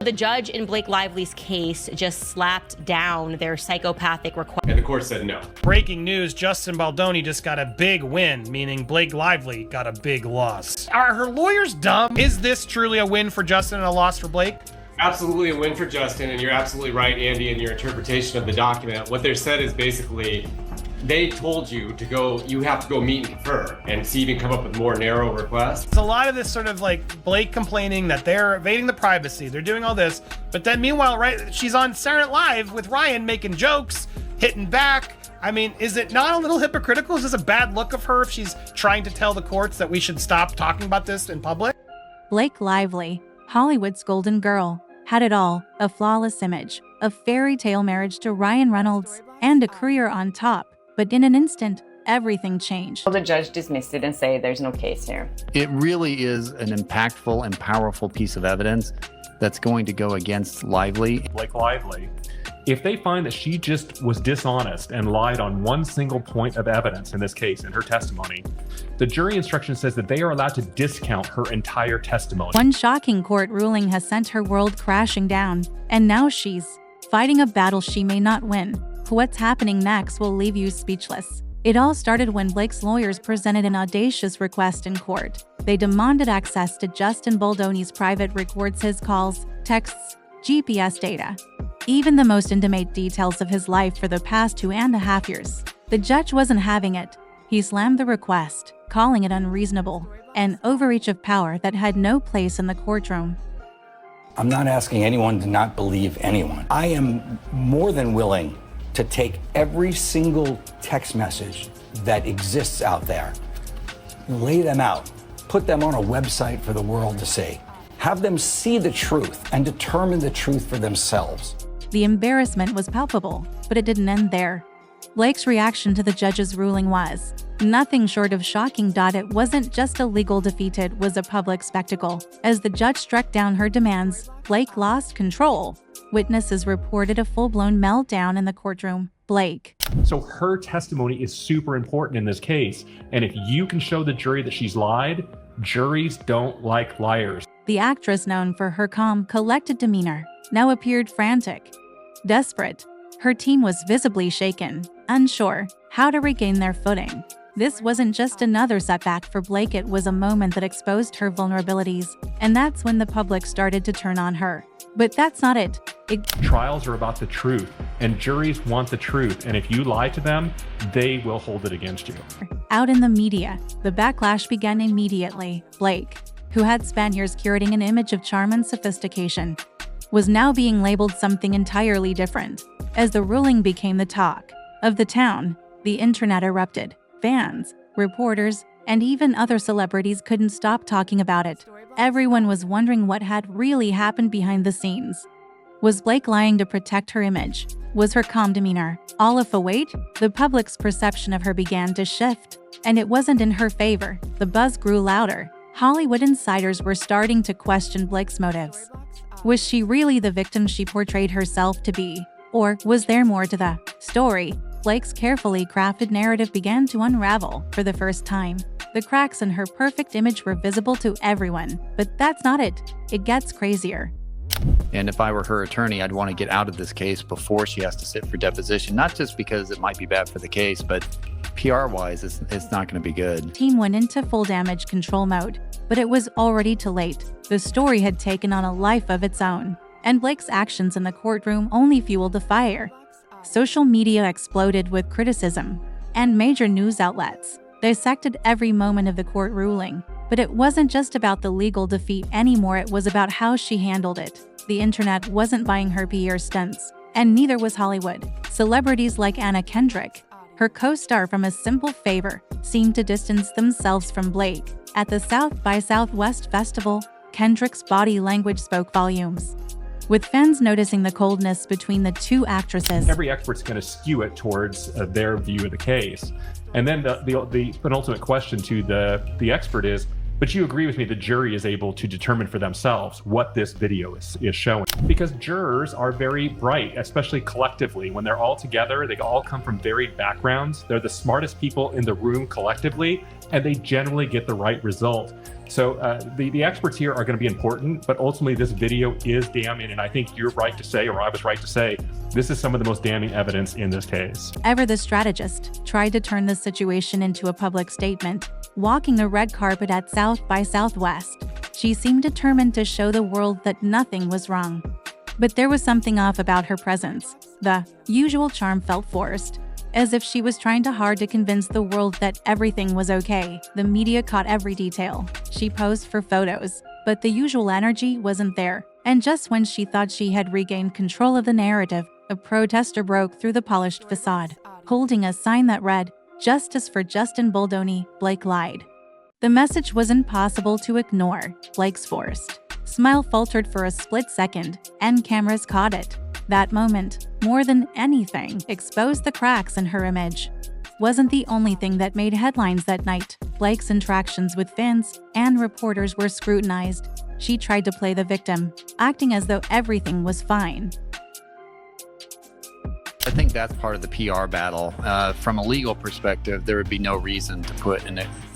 The judge in Blake Lively's case just slapped down their psychopathic request. And the court said no. Breaking news, Justin Baldoni just got a big win, meaning Blake Lively got a big loss. Are her lawyers dumb? Is this truly a win for Justin and a loss for Blake? Absolutely a win for Justin, and you're absolutely right, Andy, in your interpretation of the document. What they said is basically, they told you to go, you have to go meet and confer and see if you can come up with more narrow requests. It's a lot of this sort of like Blake complaining that they're evading the privacy, they're doing all this, but then meanwhile, right, she's on Saturday Night Live with Ryan making jokes, hitting back. I mean, is it not a little hypocritical? Is this a bad look of her if she's trying to tell the courts that we should stop talking about this in public? Blake Lively, Hollywood's golden girl, had it all: a flawless image, a fairy tale marriage to Ryan Reynolds, and a career on top. But in an instant, everything changed. The judge dismissed it and said there's no case here. It really is an impactful and powerful piece of evidence that's going to go against Lively. Blake Lively, if they find that she just was dishonest and lied on one single point of evidence in this case, in her testimony, the jury instruction says that they are allowed to discount her entire testimony. One shocking court ruling has sent her world crashing down, and now she's fighting a battle she may not win. What's happening next will leave you speechless. It all started when Blake's lawyers presented an audacious request in court. They demanded access to Justin Baldoni's private records, his calls, texts, GPS data, even the most intimate details of his life for the past 2.5 years. The judge wasn't having it. He slammed the request, calling it unreasonable, an overreach of power that had no place in the courtroom. I'm not asking anyone to not believe anyone. I am more than willing to take every single text message that exists out there, lay them out, put them on a website for the world to see, have them see the truth and determine the truth for themselves. The embarrassment was palpable, but it didn't end there. Blake's reaction to the judge's ruling was nothing short of shocking. It wasn't just a legal defeat, it was a public spectacle. As the judge struck down her demands, Blake lost control. Witnesses reported a full-blown meltdown in the courtroom. Blake. So her testimony is super important in this case. And if you can show the jury that she's lied, juries don't like liars. The actress, known for her calm, collected demeanor, now appeared frantic, desperate. Her team was visibly shaken, unsure how to regain their footing. This wasn't just another setback for Blake, it was a moment that exposed her vulnerabilities, and that's when the public started to turn on her. But that's not it. Trials are about the truth, and juries want the truth, and if you lie to them, they will hold it against you. Out in the media, the backlash began immediately. Blake, who had spent years curating an image of charm and sophistication, was now being labeled something entirely different. As the ruling became the talk of the town, the internet erupted. Fans, reporters, and even other celebrities couldn't stop talking about it. Everyone was wondering what had really happened behind the scenes. Was Blake lying to protect her image? Was her calm demeanor all a fake? The public's perception of her began to shift, and it wasn't in her favor. The buzz grew louder. Hollywood insiders were starting to question Blake's motives. Was she really the victim she portrayed herself to be? Or was there more to the story? Blake's carefully crafted narrative began to unravel for the first time. The cracks in her perfect image were visible to everyone, but that's not it. It gets crazier. And if I were her attorney, I'd want to get out of this case before she has to sit for deposition, not just because it might be bad for the case, but PR-wise, it's not going to be good. Team went into full damage control mode, but it was already too late. The story had taken on a life of its own, and Blake's actions in the courtroom only fueled the fire. Social media exploded with criticism, and major news outlets dissected every moment of the court ruling. But it wasn't just about the legal defeat anymore, it was about how she handled it. The internet wasn't buying her PR stunts, and neither was Hollywood. Celebrities like Anna Kendrick, her co-star from A Simple Favor, seemed to distance themselves from Blake. At the South by Southwest Festival, Kendrick's body language spoke volumes, with fans noticing the coldness between the two actresses. Every expert's going to skew it towards their view of the case. And then the penultimate question to the expert is, But you agree with me, the jury is able to determine for themselves what this video is showing. Because jurors are very bright, especially collectively. When they're all together, they all come from varied backgrounds. They're the smartest people in the room collectively, and they generally get the right result. So the experts here are going to be important, but ultimately this video is damning, and I think you're right to say, or I was right to say, this is some of the most damning evidence in this case. Ever the strategist tried to turn the situation into a public statement, walking the red carpet at South by Southwest. She seemed determined to show the world that nothing was wrong. But there was something off about her presence. The usual charm felt forced, as if she was trying hard to convince the world that everything was okay. The media caught every detail. She posed for photos, but the usual energy wasn't there. And just when she thought she had regained control of the narrative, a protester broke through the polished facade, holding a sign that read, "Justice for Justin Baldoni, Blake lied." The message was impossible to ignore. Blake's forced smile faltered for a split second, and cameras caught it. That moment, more than anything, exposed the cracks in her image. Wasn't the only thing that made headlines that night. Blake's interactions with fans and reporters were scrutinized. She tried to play the victim, acting as though everything was fine. I think that's part of the PR battle. From a legal perspective, there would be no reason to put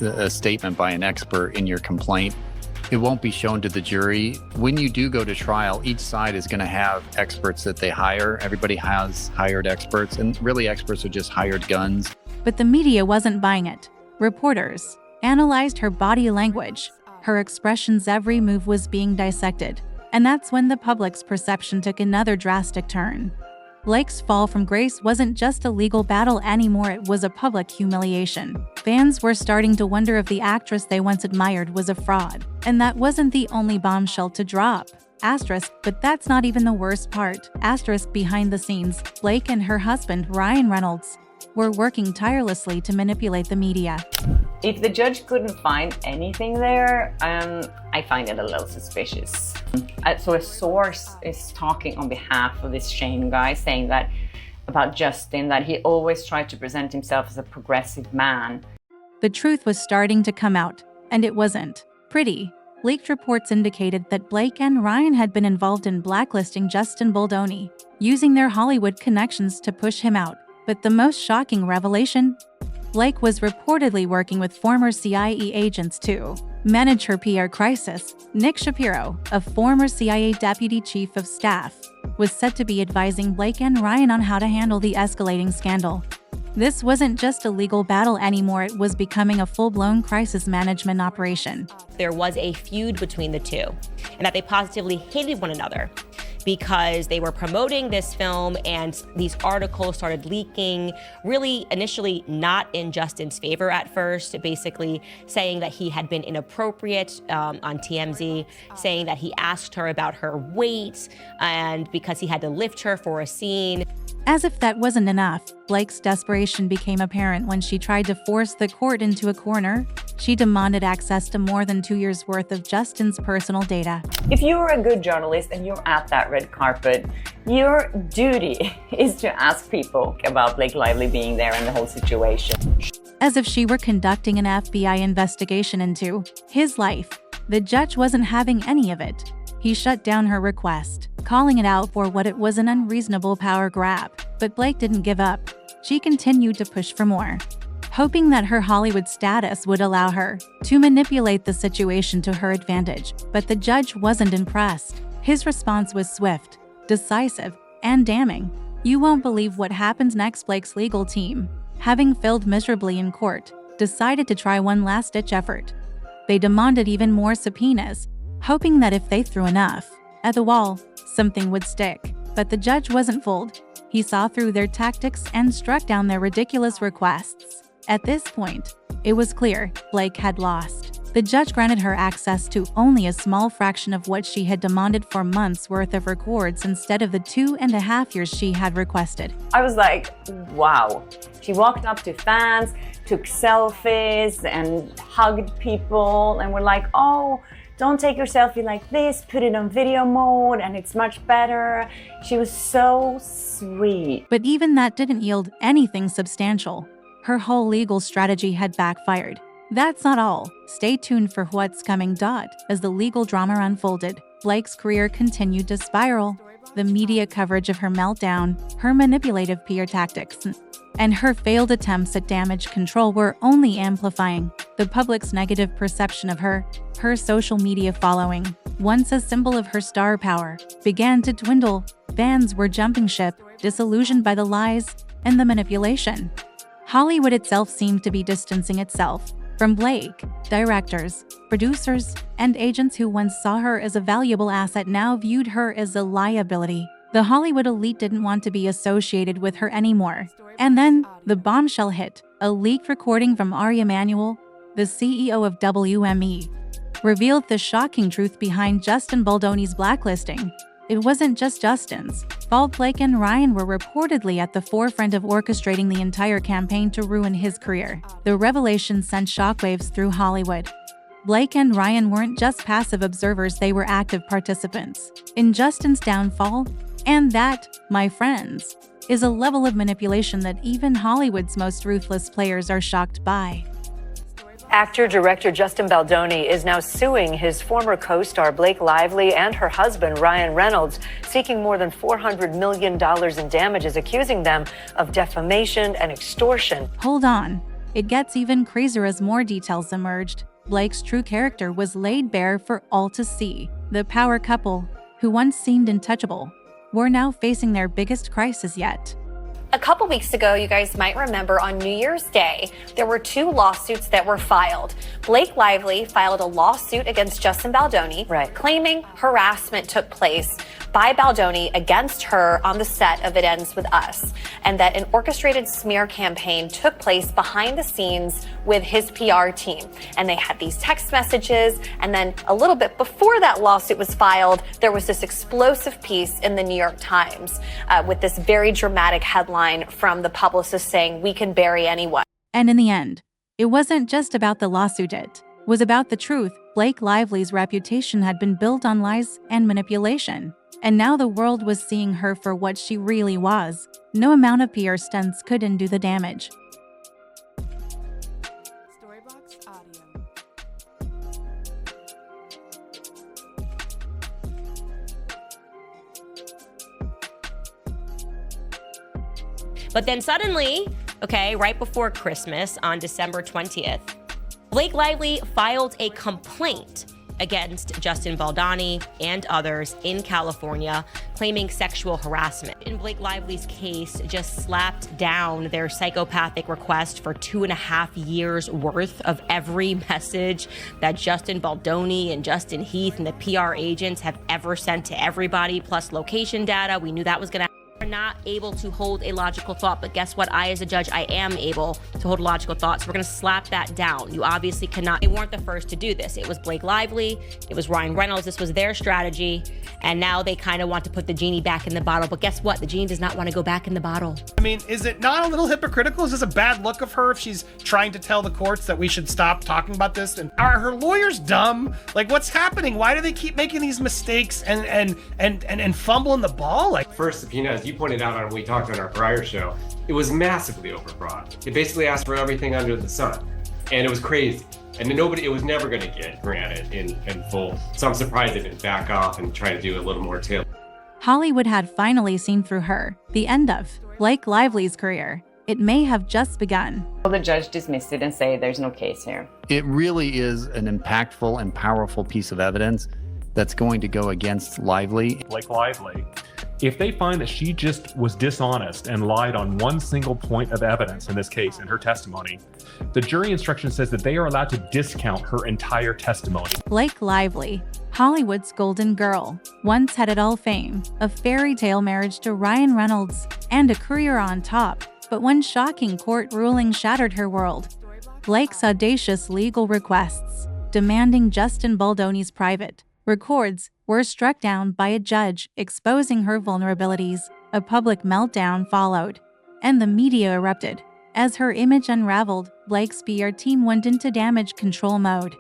a statement by an expert in your complaint. It won't be shown to the jury. When you do go to trial, each side is going to have experts that they hire. Everybody has hired experts, and really experts are just hired guns. But the media wasn't buying it. Reporters analyzed her body language. Her expressions, every move was being dissected. And that's when the public's perception took another drastic turn. Blake's fall from grace wasn't just a legal battle anymore, it was a public humiliation. Fans were starting to wonder if the actress they once admired was a fraud. And that wasn't the only bombshell to drop. Asterisk, but that's not even the worst part. Asterisk, behind the scenes, Blake and her husband, Ryan Reynolds, were working tirelessly to manipulate the media. If the judge couldn't find anything there, I find it a little suspicious. So a source is talking on behalf of this Shane guy, saying that about Justin, that he always tried to present himself as a progressive man. The truth was starting to come out, and it wasn't pretty. Leaked reports indicated that Blake and Ryan had been involved in blacklisting Justin Baldoni, using their Hollywood connections to push him out. But the most shocking revelation? Blake was reportedly working with former CIA agents to manage her PR crisis. Nick Shapiro, a former CIA deputy chief of staff, was said to be advising Blake and Ryan on how to handle the escalating scandal. This wasn't just a legal battle anymore, it was becoming a full-blown crisis management operation. There was a feud between the two, and that they positively hated one another because they were promoting this film and these articles started leaking, really initially not in Justin's favor at first, basically saying that he had been inappropriate on TMZ, saying that he asked her about her weight and because he had to lift her for a scene. As if that wasn't enough, Blake's desperation became apparent when she tried to force the court into a corner. She demanded access to more than 2 years' worth of Justin's personal data. If you're a good journalist and you're at that red carpet, your duty is to ask people about Blake Lively being there and the whole situation. As if she were conducting an FBI investigation into his life, the judge wasn't having any of it. He shut down her request, calling it out for what it was, an unreasonable power grab. But Blake didn't give up. She continued to push for more, hoping that her Hollywood status would allow her to manipulate the situation to her advantage. But the judge wasn't impressed. His response was swift, decisive, and damning. You won't believe what happens next. Blake's legal team, having failed miserably in court, decided to try one last-ditch effort. They demanded even more subpoenas, hoping that if they threw enough at the wall, something would stick. But the judge wasn't fooled. He saw through their tactics and struck down their ridiculous requests. At this point, it was clear Blake had lost. The judge granted her access to only a small fraction of what she had demanded for months' worth of records instead of the 2.5 years she had requested. I was like, wow. She walked up to fans, took selfies, and hugged people, and were like, oh, don't take your selfie like this, put it on video mode and it's much better. She was so sweet. But even that didn't yield anything substantial. Her whole legal strategy had backfired. That's not all. Stay tuned for what's coming. As the legal drama unfolded, Blake's career continued to spiral. The media coverage of her meltdown, her manipulative PR tactics, and her failed attempts at damage control were only amplifying the public's negative perception of her. Her social media following, once a symbol of her star power, began to dwindle. Fans were jumping ship, disillusioned by the lies and the manipulation. Hollywood itself seemed to be distancing itself from Blake. Directors, producers, and agents who once saw her as a valuable asset now viewed her as a liability. The Hollywood elite didn't want to be associated with her anymore. And then, the bombshell hit. A leaked recording from Ari Emanuel, the CEO of WME, revealed the shocking truth behind Justin Baldoni's blacklisting. It wasn't just Justin's fault. Blake and Ryan were reportedly at the forefront of orchestrating the entire campaign to ruin his career. The revelation sent shockwaves through Hollywood. Blake and Ryan weren't just passive observers, they were active participants in Justin's downfall. And that, my friends, is a level of manipulation that even Hollywood's most ruthless players are shocked by. Actor-director Justin Baldoni is now suing his former co-star Blake Lively and her husband Ryan Reynolds, seeking more than $400 million in damages, accusing them of defamation and extortion. Hold on. It gets even crazier as more details emerged. Blake's true character was laid bare for all to see. The power couple, who once seemed untouchable, were now facing their biggest crisis yet. A couple weeks ago, you guys might remember on New Year's Day, there were 2 lawsuits that were filed. Blake Lively filed a lawsuit against Justin Baldoni, claiming harassment took place by Baldoni against her on the set of It Ends With Us, and that an orchestrated smear campaign took place behind the scenes with his PR team. And they had these text messages, and then a little bit before that lawsuit was filed, there was this explosive piece in the New York Times with this very dramatic headline from the publicist saying, "We can bury anyone." And in the end, it wasn't just about the lawsuit, it was about the truth. Blake Lively's reputation had been built on lies and manipulation, and now the world was seeing her for what she really was. No amount of PR stunts could undo the damage. But then suddenly, right before Christmas on December 20th, Blake Lively filed a complaint against Justin Baldoni and others in California, claiming sexual harassment. In Blake Lively's case, just slapped down their psychopathic request for 2.5 years worth of every message that Justin Baldoni and Justin Heath and the PR agents have ever sent to everybody, plus location data. We knew that was gonna are not able to hold a logical thought, but guess what? I, as a judge, I am able to hold a logical thought, so we're gonna slap that down. You obviously cannot. They weren't the first to do this. It was Blake Lively, it was Ryan Reynolds, this was their strategy, and now they kind of want to put the genie back in the bottle, but guess what? The genie does not want to go back in the bottle. I mean, is it not a little hypocritical? Is this a bad look of her if she's trying to tell the courts that we should stop talking about this? And are her lawyers dumb? Like, what's happening? Why do they keep making these mistakes and fumbling the ball? Like, First subpoena, as you pointed out on we talked on our prior show, it was massively overbroad. It basically asked for everything under the sun, and it was crazy. And it was never going to get granted in full. So I'm surprised they didn't back off and try to do a little more tail. Hollywood had finally seen through her. The end of Blake Lively's career. It may have just begun. The judge dismissed it and said there's no case here. It really is an impactful and powerful piece of evidence that's going to go against Lively. Blake Lively, if they find that she just was dishonest and lied on one single point of evidence in this case, in her testimony, the jury instruction says that they are allowed to discount her entire testimony. Blake Lively, Hollywood's golden girl, once had it all: fame, a fairy tale marriage to Ryan Reynolds, and a career on top. But one shocking court ruling shattered her world. Blake's audacious legal requests, demanding Justin Baldoni's private records, were struck down by a judge, exposing her vulnerabilities. A public meltdown followed, and the media erupted. As her image unraveled, Blake's PR team went into damage control mode.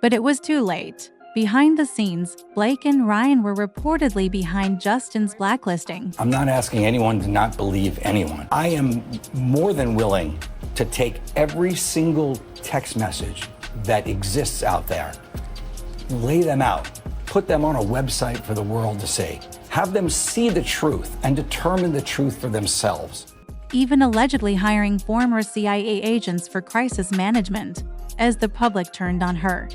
But it was too late. Behind the scenes, Blake and Ryan were reportedly behind Justin's blacklisting. I'm not asking anyone to not believe anyone. I am more than willing to take every single text message that exists out there, lay them out, put them on a website for the world to see, have them see the truth and determine the truth for themselves. Even allegedly hiring former CIA agents for crisis management, as the public turned on her.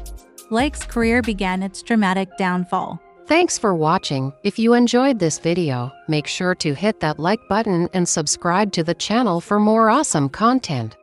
Blake's career began its dramatic downfall. Thanks for watching. If you enjoyed this video, make sure to hit that like button and subscribe to the channel for more awesome content.